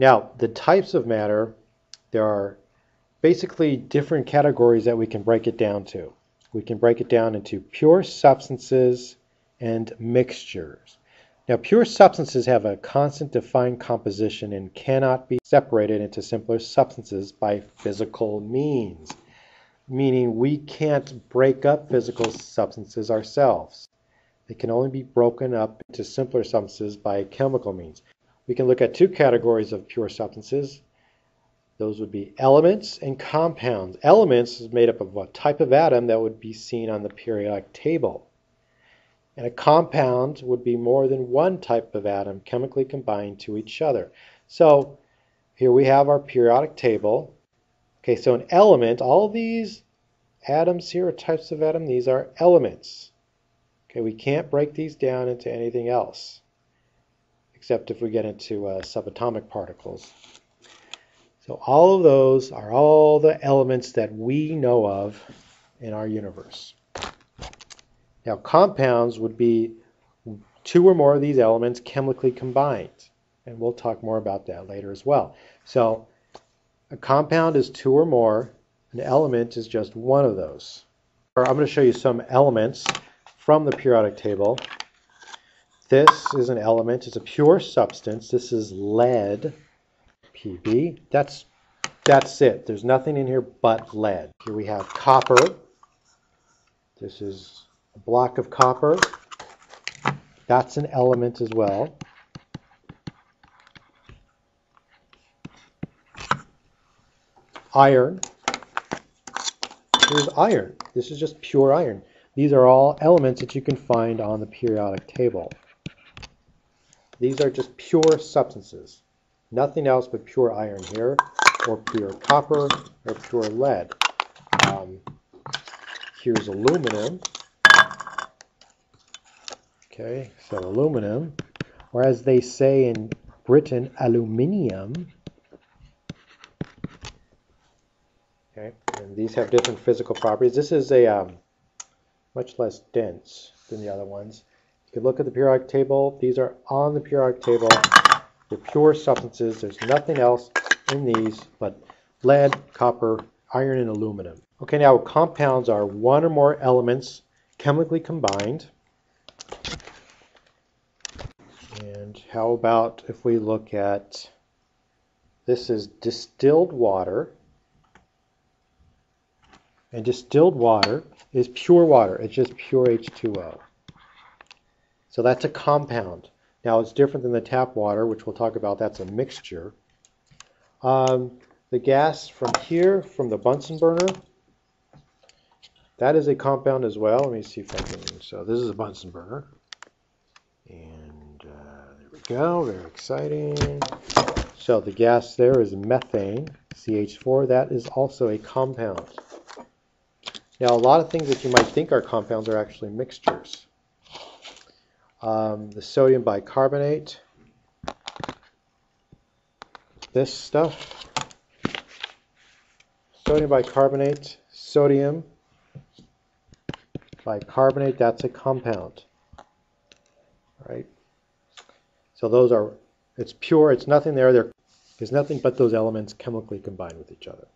Now, the types of matter, there are basically different categories that we can break it down to. We can break it down into pure substances and mixtures. Now, pure substances have a constant defined composition and cannot be separated into simpler substances by physical means, meaning we can't break up physical substances ourselves. They can only be broken up into simpler substances by chemical means. We can look at two categories of pure substances. Those would be elements and compounds. Elements is made up of a type of atom that would be seen on the periodic table. And a compound would be more than one type of atom chemically combined to each other. So here we have our periodic table. Okay, so an element, all of these atoms here are types of atom. These are elements. Okay, we can't break these down into anything else, except if we get into subatomic particles. So all of those are all the elements that we know of in our universe. Now, compounds would be two or more of these elements chemically combined. And we'll talk more about that later as well. So a compound is two or more. An element is just one of those. I'm going to show you some elements from the periodic table. This is an element. It's a pure substance. This is lead, Pb. That's it. There's nothing in here but lead. Here we have copper. This is a block of copper. That's an element as well. Iron. Here's iron. This is just pure iron. These are all elements that you can find on the periodic table. These are just pure substances. Nothing else but pure iron here, or pure copper, or pure lead. Here's aluminum. Okay, so aluminum, or as they say in Britain, aluminium. Okay, and these have different physical properties. This is a much less dense than the other ones. You can look at the periodic table. These are on the periodic table. They're pure substances. There's nothing else in these but lead, copper, iron, and aluminum. Okay, now compounds are one or more elements chemically combined. And how about if we look at, this is distilled water. And distilled water is pure water. It's just pure H2O. So that's a compound. Now it's different than the tap water, which we'll talk about. That's a mixture. The gas from here, from the Bunsen burner, that is a compound as well. Let me see if I can. So this is a Bunsen burner. And there we go. Very exciting. So the gas there is methane, CH4. That is also a compound. Now, a lot of things that you might think are compounds are actually mixtures. The sodium bicarbonate, this stuff, sodium bicarbonate, sodium bicarbonate, that's a compound. Right? So those are, it's pure, it's nothing there. There's nothing but those elements chemically combined with each other.